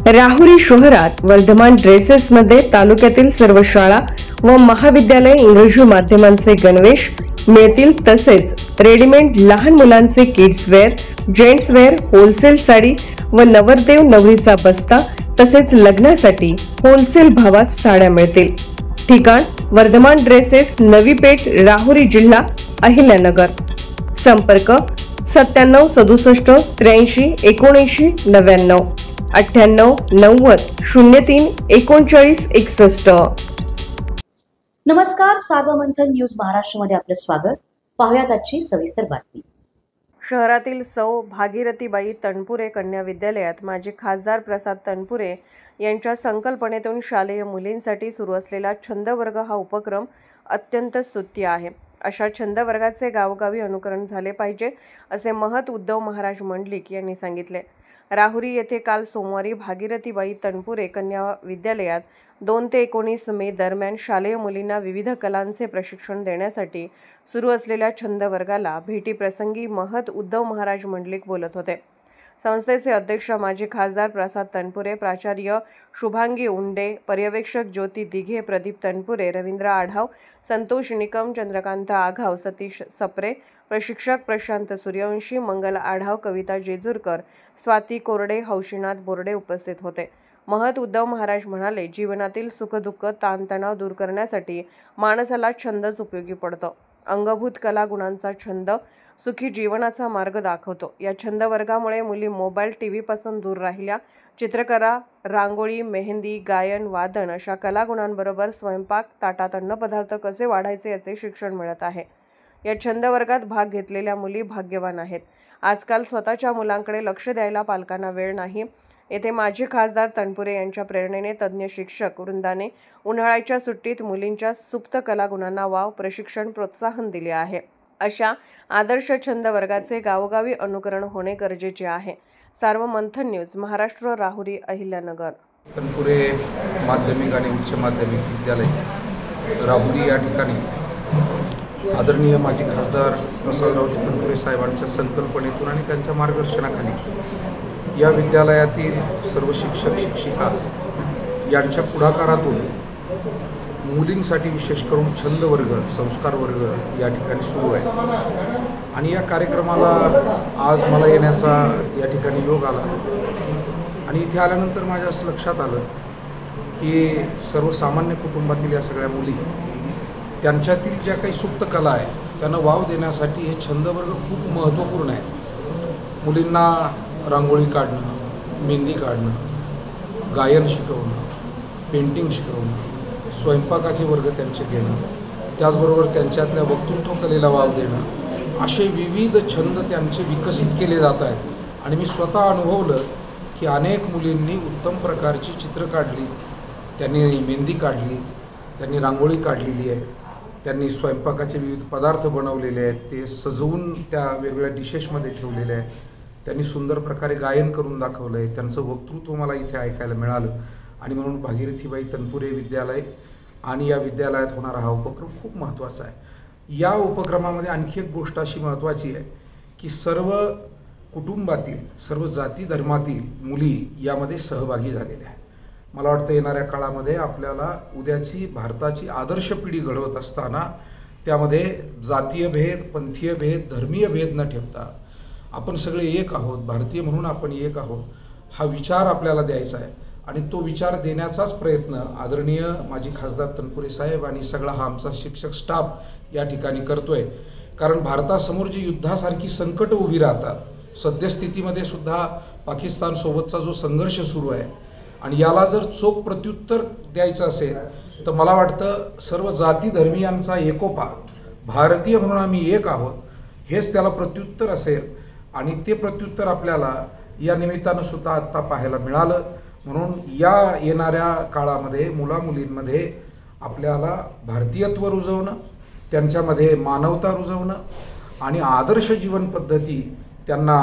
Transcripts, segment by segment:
राहुरी शहरात वर्धमान ड्रेसेसमध्ये तालुक्यातील सर्व शाळा व महाविद्यालय इंग्रजी माध्यमांचे गणवेश मिळतील। तसेच रेडीमेड लहान मुलांचे kids wear, gents wear, wholesale sari व नवरदेव नवरीचा बस्ता तसेच लग्नासाठी होलसेल भावात साड्या मिळतील। ठिकाण वर्धमान ड्रेसेस, नवी पेठ, राहुरी, जिल्हा अहिल्यानगर। संपर्क 97 67 83 79 99 98 90 03 39 61। नमस्कार, सार्वमंथन न्यूज महाराष्ट्रमध्ये आपले स्वागत। पाहुयात आजची सविस्तर बातमी। शहरातील सौ भागीरथीबाई तनपुरे कन्या विद्यालयात माजी खासदार प्रसाद तनपुरे यांच्या संकल्पनेतून शालेय मुलींसाठी सुरू असलेला छंद वर्ग हा उपक्रम अत्यंत स्तुत्य आहे। अशा छंद वर्गाचे गावोगावी अनुकरण झाले पाहिजे असे महत उद्धव महाराज मंडलिक यांनी सांगितले। राहुरी येथे काल सोमवारी भागीरथीबाई तनपुरे कन्या विद्यालयात 2 ते 19 मे दरम्यान शालेय मुलींना विविध कलांचे प्रशिक्षण देण्यासाठी सुरू असलेल्या छंद वर्गाला भेटीप्रसंगी महत उद्धव महाराज मंडलिक बोलत होते। संस्थेचे अध्यक्ष माजी खासदार प्रसाद तनपुरे, प्राचार्य शुभांगी उंडे, पर्यवेक्षक ज्योती दिघे, प्रदीप तनपुरे, रवींद्र आढाव, संतोष निकम, चंद्रकांत आघाव, सतीश सप्रे, प्रशिक्षक प्रशांत सूर्यवंशी, मंगल आढाव, कविता जेजूरकर, स्वाती कोरडे, हौशीनाथ बोर्डे उपस्थित होते। महत उद्धव महाराज म्हणाले, जीवनातील सुखदुःख, ताणतणाव दूर करण्यासाठी माणसाला छंदच उपयोगी पडतो। अंगभूत कला गुणांचा छंद सुखी जीवनाचा मार्ग दाखवतो। या छंद वर्गामुळे मुली मोबाईल, टीव्ही पासून दूर राहिल्या। चित्रकला, रांगोळी, मेहंदी, गायन, वादन अशा कलागुणांबरोबर स्वयंपाक, ताटात अन्नपदार्थ कसे वाढायचे याचे शिक्षण मिळत आहे। या छंद वर्गात भाग घेतलेल्या मुली भाग्यवान आहेत। आजकाल स्वतःच्या मुलांकडे लक्ष द्यायला पालकांना वेळ नाही। येथे माजी खासदार तनपुरे यांच्या प्रेरणेने तज्ज्ञ शिक्षक वृंदाने उन्हाळ्याच्या सुट्टीत मुलींच्या सुप्त कलागुणांना वाव, प्रशिक्षण, प्रोत्साहन दिले आहे। अशा आदर्श छंद वर्गाचे गावोगावी अनुकरण होणे गरजेचे आहे। सार्वमंथन न्यूज महाराष्ट्र, राहुरी, अहिल्यानगर। तनपुरे माध्यमिक आणि उच्च माध्यमिक विद्यालय राहुरी या ठिकाणी आदरणीय माजी खासदार प्रसादराव तनपुरे साहेबांच्या संकल्पनेतून आणि त्यांच्या मार्गदर्शनाखाली या विद्यालयातील सर्व शिक्षक शिक्षिका यांच्या पुढाकारातून मुलींसाठी विशेष करून छंद वर्ग, संस्कार वर्ग या ठिकाणी सुरू आहे। आणि या कार्यक्रमाला आज मला येण्याचा या ठिकाणी योग आला आणि इथे आल्यानंतर माझ्या असं लक्षात आलं की सर्वसामान्य कुटुंबातील या सगळ्या मुली, त्यांच्यातील ज्या काही सुप्त कला आहे त्यांना वाव देण्यासाठी हे छंद वर्ग खूप महत्त्वपूर्ण आहे। मुलींना रांगोळी काढणं, मेहंदी काढणं, गायन शिकवणं, पेंटिंग शिकवणं, स्वयंपाकाचे वर्ग त्यांचे घेणं, त्याचबरोबर त्यांच्यातल्या वक्तृत्व कलेला वाव देणं, असे विविध छंद त्यांचे विकसित केले जात आहेत। आणि मी स्वतः अनुभवलं की अनेक मुलींनी उत्तम प्रकारची चित्र काढली, त्यांनी मेहंदी काढली, त्यांनी रांगोळी काढलेली आहे, त्यांनी स्वयंपाकाचे विविध पदार्थ बनवलेले आहेत, ते सजवून त्या वेगवेगळ्या डिशेसमध्ये ठेवलेले आहेत, त्यांनी सुंदर प्रकारे गायन करून दाखवलं आहे, त्यांचं वक्तृत्व मला इथे ऐकायला मिळालं। आणि म्हणून भागीरथीबाई तनपुरे विद्यालय आणि या विद्यालयात होणारा हा उपक्रम खूप महत्त्वाचा आहे। या उपक्रमामध्ये आणखी एक गोष्ट अशी महत्त्वाची आहे की सर्व कुटुंबातील, सर्व जाती धर्मातील मुली यामध्ये सहभागी झालेल्या आहेत। मला वाटतं येणाऱ्या काळामध्ये आपल्याला उद्याची भारताची आदर्श पिढी घडवत असताना त्यामध्ये जातीय भेद, पंथीय भेद, धर्मीय भेद न ठेवता आपण सगळे एक आहोत, भारतीय म्हणून आपण एक आहोत, हा विचार आपल्याला द्यायचा आहे। आणि तो विचार देण्याचाच प्रयत्न आदरणीय माजी खासदार तनपुरे साहेब आणि सगळा हा आमचा शिक्षक स्टाफ या ठिकाणी करतोय। कारण भारतासमोर जी युद्धासारखी संकट उभी राहतात, सद्यस्थितीमध्ये सुद्धा पाकिस्तानसोबतचा जो संघर्ष सुरू आहे आणि याला जर चोख प्रत्युत्तर द्यायचं असेल तर मला वाटतं सर्व जाती धर्मीयांचा एकोपा, भारतीय म्हणून आम्ही एक आहोत, हेच त्याला प्रत्युत्तर असेल। आणि ते प्रत्युत्तर आपल्याला या निमित्तानं सुद्धा आत्ता पाहायला मिळालं। म्हणून या येणाऱ्या काळामध्ये मुलामुलींमध्ये आपल्याला भारतीयत्व रुजवणं, त्यांच्यामध्ये मानवता रुजवणं आणि आदर्श जीवन पद्धती त्यांना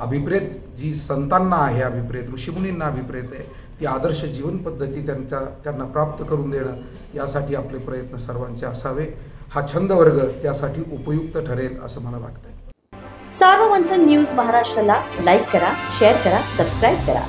अभिप्रेत, जी संतांना आहे अभिप्रेत, ऋषीमुनींना अभिप्रेत आहे, ती आदर्श जीवन पद्धती त्यांना प्राप्त करून देणं, यासाठी आपले प्रयत्न सर्वांचे असावे। हा छंद वर्ग त्यासाठी उपयुक्त ठरेल असं मला वाटतंय। सार्वमंथन न्यूज महाराष्ट्राला लाईक करा, शेअर करा, सबस्क्राईब करा।